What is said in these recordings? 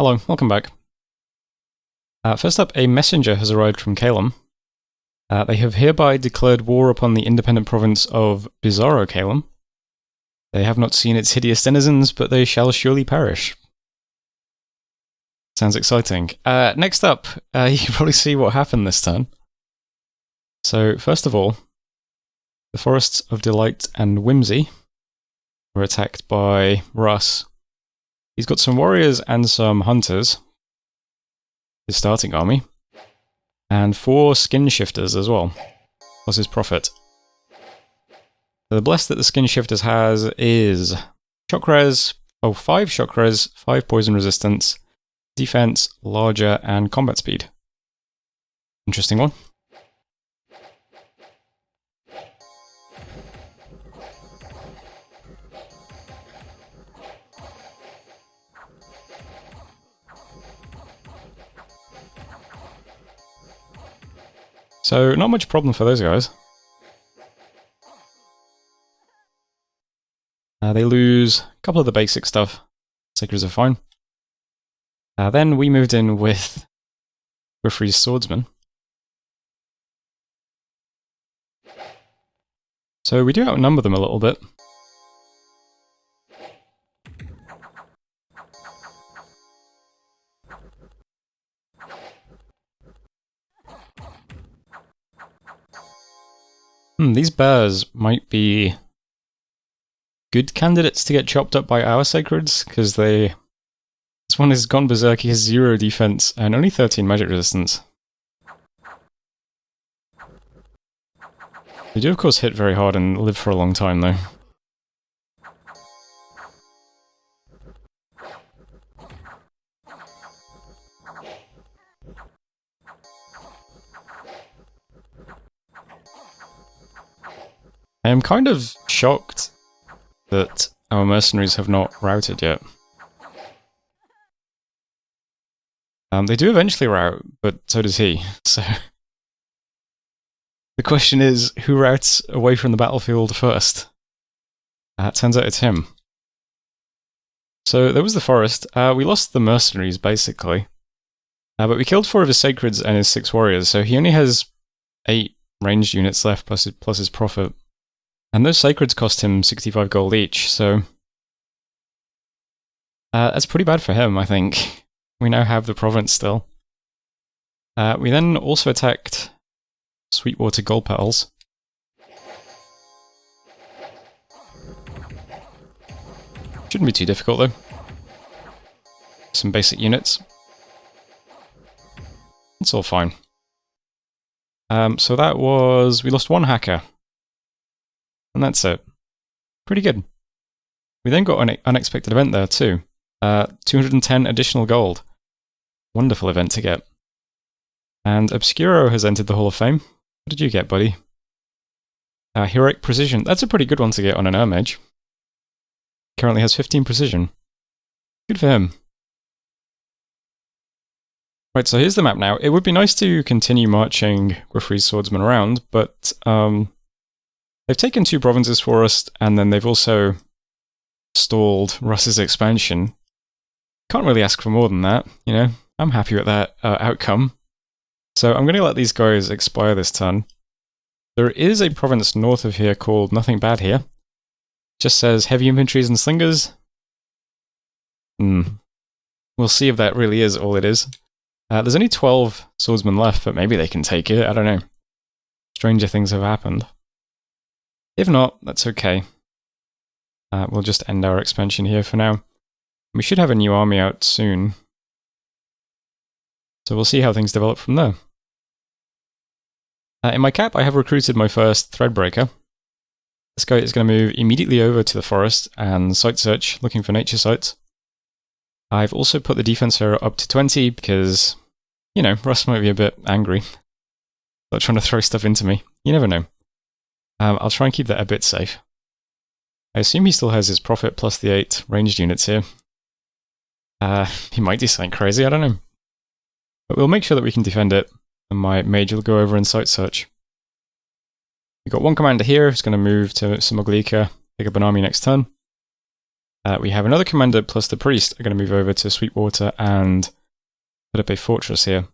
Hello, welcome back. First up, a messenger has arrived from Calum. They have hereby declared war upon the independent province of Bizarro Calum. They have not seen its hideous denizens, but they shall surely perish. Sounds exciting. Next up, you can probably see what happened this turn. So, first of all, the Forests of Delight and Whimsy were attacked by Russ. He's got some warriors and some hunters, his starting army, and 4 skin shifters as well, plus his prophet. So the bless that the skin shifters has is shock res, 5 shock res, 5 poison resistance, defense, larger, and combat speed. Interesting one. So, not much problem for those guys. They lose a couple of the basic stuff. Sacreds are fine. Then we moved in with Griffrey's swordsman. So we do outnumber them a little bit. These bears might be good candidates to get chopped up by our sacreds, because this one has gone berserk, he has 0 defense and only 13 magic resistance. They do of course hit very hard and live for a long time though. I am kind of shocked that our mercenaries have not routed yet. They do eventually rout, but so does he, so... The question is, who routes away from the battlefield first? It turns out it's him. So there was the forest. We lost the mercenaries, basically. But we killed 4 of his sacreds and his 6 warriors, so he only has 8 ranged units left, plus his prophet. And those sacreds cost him 65 gold each, so... that's pretty bad for him, I think. We now have the province still. We then also attacked Sweetwater Gold Petals. Shouldn't be too difficult though. Some basic units. It's all fine. So that was... we lost 1 hacker. And that's it. Pretty good. We then got an unexpected event there too. 210 additional gold. Wonderful event to get. And Obscuro has entered the Hall of Fame. What did you get, buddy? Heroic Precision. That's a pretty good one to get on an Mage. Currently has 15 Precision. Good for him. Right, so here's the map now. It would be nice to continue marching Griffrey's swordsman around, but they've taken 2 provinces for us, and then they've also stalled Russ's expansion. Can't really ask for more than that, you know? I'm happy with that outcome. So I'm going to let these guys expire this turn. There is a province north of here called Nothing Bad here. Just says heavy infantries and slingers. We'll see if that really is all it is. There's only 12 swordsmen left, but maybe they can take it, I don't know. Stranger things have happened. If not, that's okay. We'll just end our expansion here for now. We should have a new army out soon. So we'll see how things develop from there. In my cap, I have recruited my first Threadbreaker. This guy is going to move immediately over to the forest and site search, looking for nature sites. I've also put the defense area up to 20 because, you know, Russ might be a bit angry. Not trying to throw stuff into me. You never know. I'll try and keep that a bit safe. I assume he still has his prophet plus the 8 ranged units here. He might do something crazy, I don't know. But we'll make sure that we can defend it, and my mage will go over and site search. We've got 1 commander here who's going to move to Szumogliika, pick up an army next turn. We have another commander plus the priest are going to move over to Sweetwater and put up a fortress here.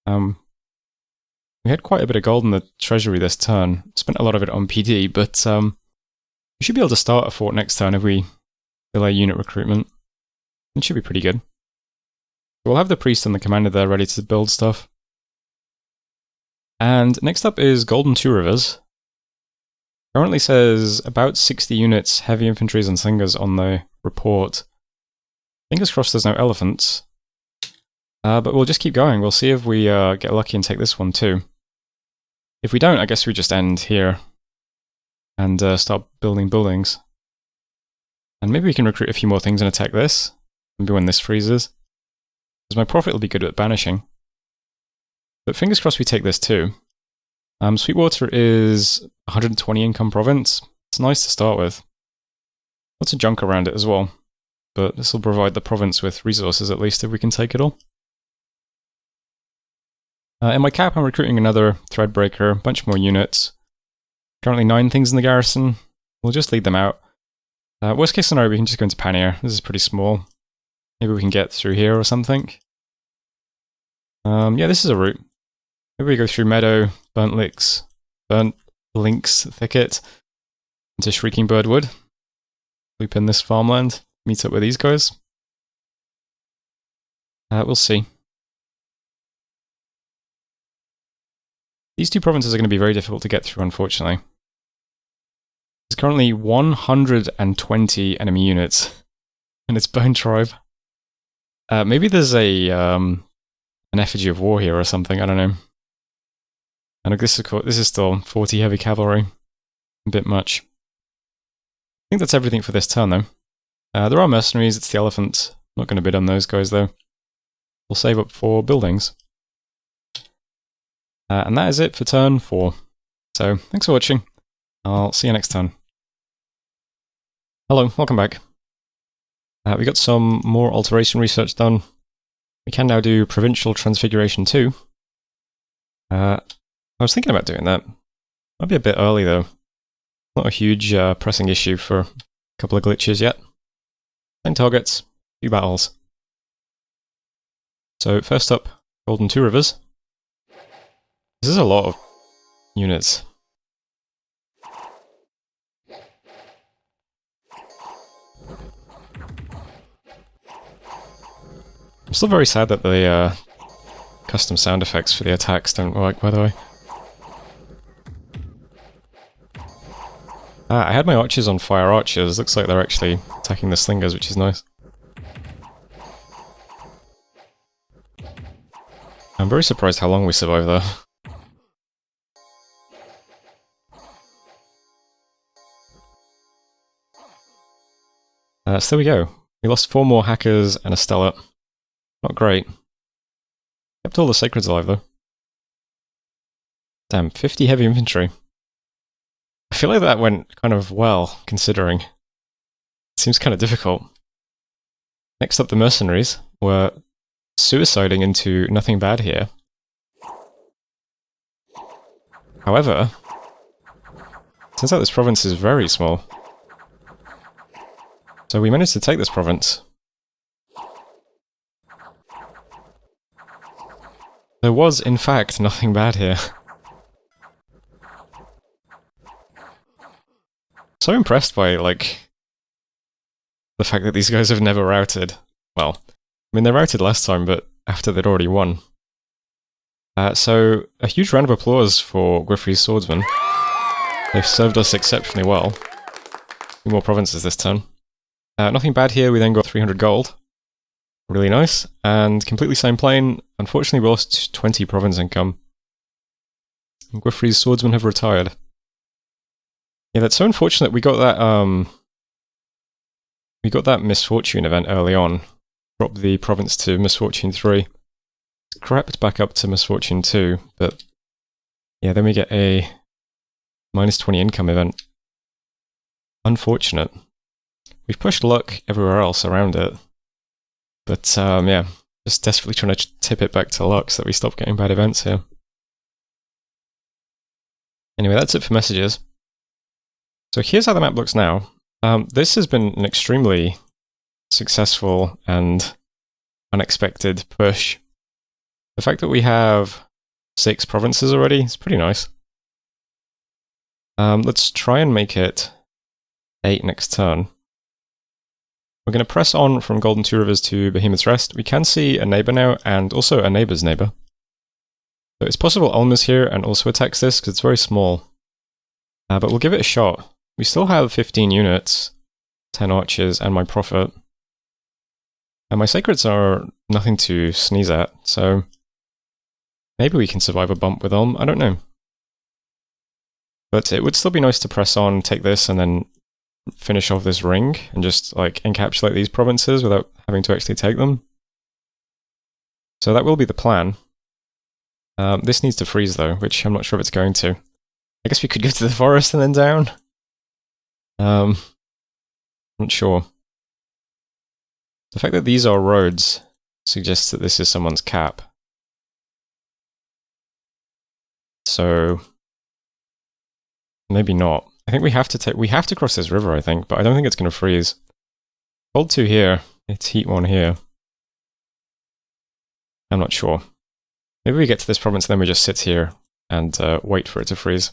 We had quite a bit of gold in the treasury this turn. Spent a lot of it on PD, but we should be able to start a fort next turn if we delay unit recruitment. It should be pretty good. We'll have the priest and the commander there ready to build stuff. And next up is Golden Two Rivers. Currently says about 60 units, heavy infantries and slingers on the report. Fingers crossed there's no elephants. But we'll just keep going. We'll see if we get lucky and take this one too. If we don't, I guess we just end here and start building buildings. And maybe we can recruit a few more things and attack this. Maybe when this freezes. Because my profit will be good at banishing. But fingers crossed we take this too. Sweetwater is 120 income province. It's nice to start with. Lots of junk around it as well. But this will provide the province with resources at least if we can take it all. In my cap, I'm recruiting another Threadbreaker, a bunch more units. Currently 9 things in the garrison. We'll just lead them out. Worst case scenario, we can just go into Pannier. This is pretty small. Maybe we can get through here or something. Yeah, this is a route. Maybe we go through Meadow, Burnt Links Thicket, into Shrieking Bird Wood. Loop in this farmland, meet up with these guys. We'll see. These two provinces are going to be very difficult to get through, unfortunately. There's currently 120 enemy units in its Bone Tribe. Maybe there's an effigy of war here or something, I don't know. And this is still 40 heavy cavalry. A bit much. I think that's everything for this turn, though. There are mercenaries, it's the elephant. Not going to bid on those guys, though. We'll save up for buildings. And that is it for turn 4. So, thanks for watching. I'll see you next turn. Hello, welcome back. We got some more alteration research done. We can now do Provincial Transfiguration 2. I was thinking about doing that. Might be a bit early though. Not a huge pressing issue for a couple of glitches yet. 10 targets, few battles. So first up, Golden Two Rivers. This is a lot of units. I'm still very sad that the custom sound effects for the attacks don't work, by the way. I had my archers on fire archers. Looks like they're actually attacking the slingers, which is nice. I'm very surprised how long we survived there. So there we go. We lost 4 more hackers and a stellar. Not great. Kept all the sacreds alive though. Damn, 50 heavy infantry. I feel like that went kind of well, considering. It seems kind of difficult. Next up, the mercenaries were suiciding into nothing bad here. However, turns out this province is very small. So we managed to take this province. There was, in fact, nothing bad here. So impressed by, like, the fact that these guys have never routed. Well, I mean, they routed last time, but after they'd already won. So, a huge round of applause for Gwrfryd's swordsmen. They've served us exceptionally well. 2 more provinces this turn. Nothing bad here, we then got 300 gold. Really nice. And completely same plane. Unfortunately, we lost 20 province income. And Gwrfryd's swordsmen have retired. Yeah, that's so unfortunate. We got that misfortune event early on. Dropped the province to misfortune 3. It's crept back up to misfortune 2, but yeah, then we get a minus 20 income event. Unfortunate. We've pushed luck everywhere else around it. But yeah, just desperately trying to tip it back to luck so that we stop getting bad events here. Anyway, that's it for messages. So here's how the map looks now. This has been an extremely successful and unexpected push. The fact that we have 6 provinces already is pretty nice. Let's try and make it 8 next turn. We're going to press on from Golden Two Rivers to Behemoth's Rest. We can see a neighbor now, and also a neighbor's neighbor. So it's possible Ulm is here and also attacks this, because it's very small. But we'll give it a shot. We still have 15 units, 10 archers, and my prophet. And my sacreds are nothing to sneeze at, so maybe we can survive a bump with Ulm, I don't know. But it would still be nice to press on, take this, and then finish off this ring, and just like encapsulate these provinces without having to actually take them. So that will be the plan. This needs to freeze though, which I'm not sure if it's going to. I guess we could go to the forest and then down. Not sure. The fact that these are roads suggests that this is someone's cap. So maybe not. I think we have to cross this river, I think, but I don't think it's going to freeze. Cold 2 here, it's heat 1 here. I'm not sure. Maybe we get to this province and then we just sit here and wait for it to freeze.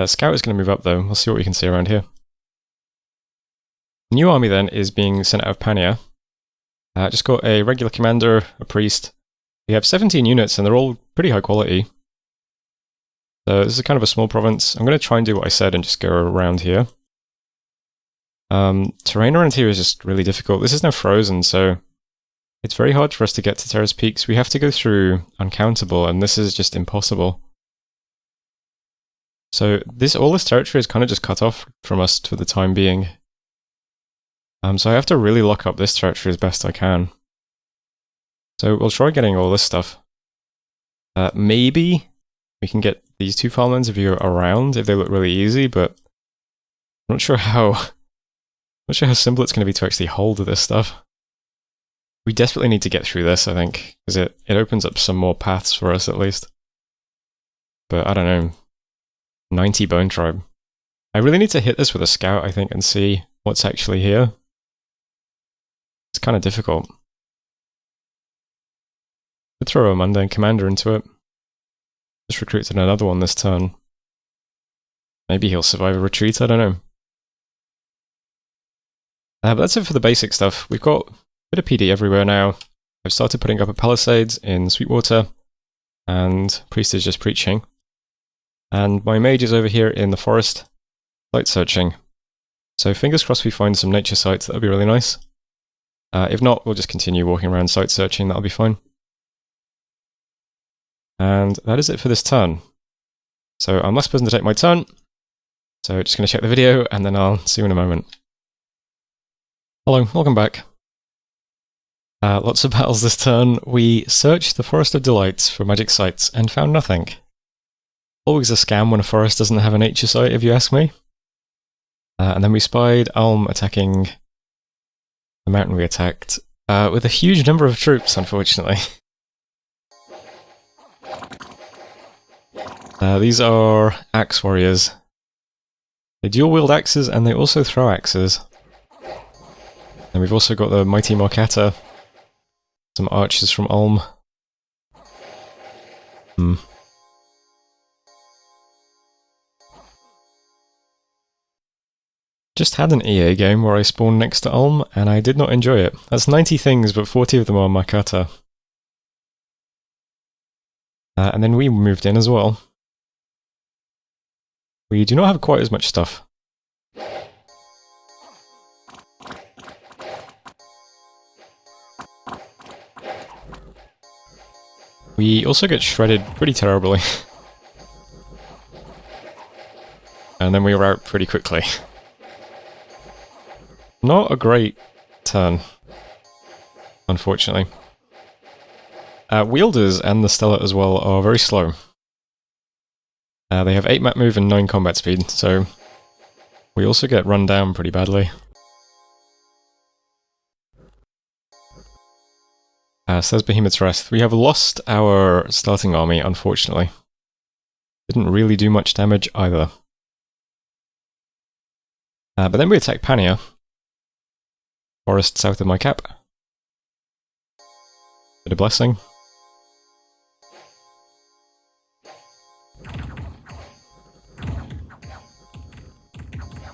Scout is going to move up though, we'll see what we can see around here. New army then is being sent out of Pania. Just got a regular commander, a priest. We have 17 units and they're all pretty high quality. So this is kind of a small province. I'm going to try and do what I said and just go around here. Terrain around here is just really difficult. This is now frozen, so it's very hard for us to get to Terrace Peaks. We have to go through Uncountable, and this is just impossible. So all this territory is kind of just cut off from us for the time being. So I have to really lock up this territory as best I can. So we'll try getting all this stuff. Maybe we can get these 2 farmlands if you're around, if they look really easy, but I'm not sure how simple it's going to be to actually hold this stuff. We desperately need to get through this, I think, because it opens up some more paths for us at least. But I don't know. 90 Bone Tribe. I really need to hit this with a scout, I think, and see what's actually here. It's kind of difficult. Could throw a mundane commander into it. Just recruited another one this turn. Maybe he'll survive a retreat, I don't know. But that's it for the basic stuff. We've got a bit of PD everywhere now. I've started putting up a palisades in Sweetwater, and Priest is just preaching. And my mage is over here in the forest, site searching. So fingers crossed we find some nature sites, that'll be really nice. If not, we'll just continue walking around site searching, that'll be fine. And that is it for this turn. So I'm last person to take my turn. So just going to check the video and then I'll see you in a moment. Hello, welcome back. Lots of battles this turn. We searched the Forest of Delights for magic sites and found nothing. Always a scam when a forest doesn't have a nature site, if you ask me. And then we spied Ulm attacking the mountain we attacked, with a huge number of troops, unfortunately. These are axe warriors. They dual wield axes and they also throw axes. And we've also got the mighty Markata, some archers from Ulm. Just had an EA game where I spawned next to Ulm, and I did not enjoy it. That's 90 things, but 40 of them are Markata. And then we moved in as well. We do not have quite as much stuff. We also get shredded pretty terribly. And then we were out pretty quickly. Not a great turn, unfortunately. Wielders and the Stellar as well are very slow. They have 8 map move and 9 combat speed, so we also get run down pretty badly. Says Behemoth's Rest. We have lost our starting army, unfortunately. Didn't really do much damage either. But then we attack Pania, forest south of my cap. Bit of blessing.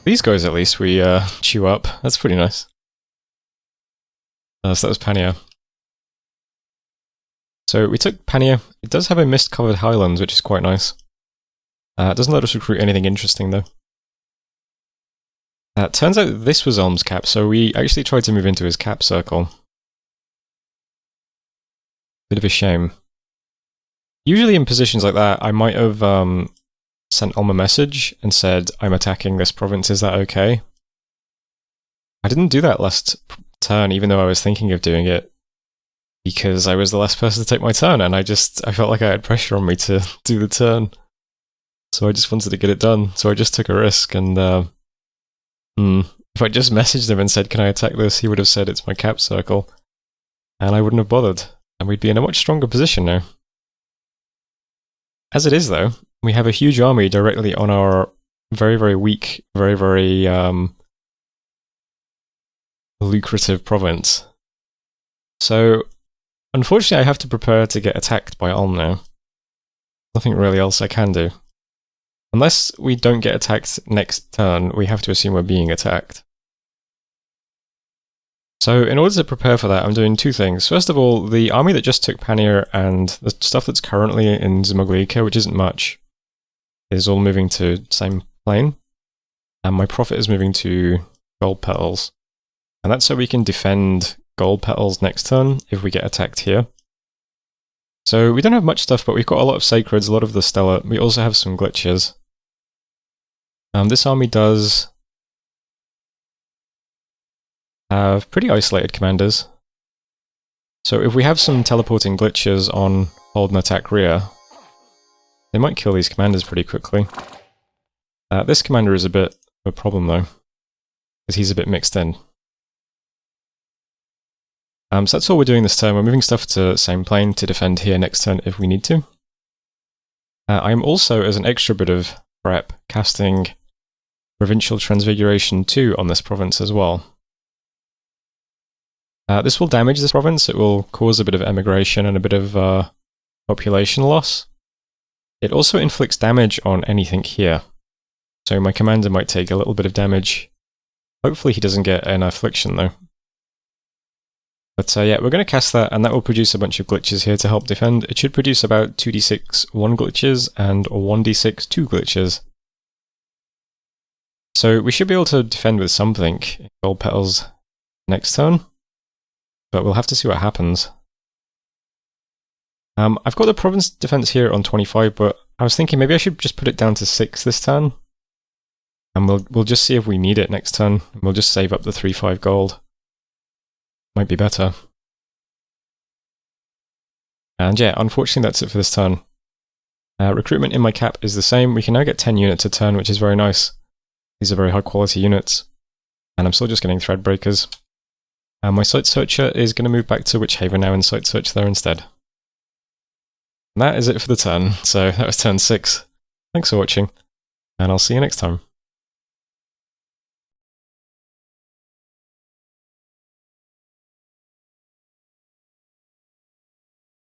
These guys at least we chew up. That's pretty nice. So that was Pania. So we took Pania. It does have a mist-covered highlands, which is quite nice. It doesn't let us recruit anything interesting though. Turns out this was Ulm's cap, so we actually tried to move into his cap circle. Bit of a shame. Usually in positions like that, I might have sent Ulm a message and said, I'm attacking this province, is that okay? I didn't do that last turn, even though I was thinking of doing it, because I was the last person to take my turn, and I felt like I had pressure on me to do the turn. So I just wanted to get it done, so I just took a risk, and if I just messaged him and said, can I attack this, he would have said it's my cap circle, and I wouldn't have bothered, and we'd be in a much stronger position now. As it is though, we have a huge army directly on our very, very weak, very, very lucrative province. So, unfortunately I have to prepare to get attacked by Ulm now. Nothing really else I can do. Unless we don't get attacked next turn, we have to assume we're being attacked. So in order to prepare for that, I'm doing two things. First of all, the army that just took Pania and the stuff that's currently in Szumogliika, which isn't much, is all moving to same plane. And my prophet is moving to gold petals. And that's so we can defend gold petals next turn if we get attacked here. So we don't have much stuff, but we've got a lot of sacreds, a lot of the stellar. We also have some glitches. This army does have pretty isolated commanders. So if we have some teleporting glitches on hold and attack rear, they might kill these commanders pretty quickly. This commander is a bit of a problem though, because he's a bit mixed in. So that's all we're doing this turn. We're moving stuff to same plane to defend here next turn if we need to. I'm also, as an extra bit of prep, casting Provincial Transfiguration 2 on this province as well. This will damage this province. It will cause a bit of emigration and a bit of population loss. It also inflicts damage on anything here. So my commander might take a little bit of damage. Hopefully he doesn't get an affliction though. But yeah, we're going to cast that, and that will produce a bunch of glitches here to help defend. It should produce about 2d6 1 glitches and 1d6 2 glitches. So we should be able to defend with something in gold petals next turn, but we'll have to see what happens. I've got the province defense here on 25, but I was thinking maybe I should just put it down to 6 this turn, and we'll just see if we need it next turn, and we'll just save up the 3-5 gold. Might be better. And yeah, unfortunately that's it for this turn. Recruitment in my cap is the same. We can now get 10 units a turn, which is very nice. These are very high quality units. And I'm still just getting Threadbreakers. And my Site Searcher is going to move back to Witchhaven now and Site Search there instead. And that is it for the turn. So that was turn 6. Thanks for watching, and I'll see you next time.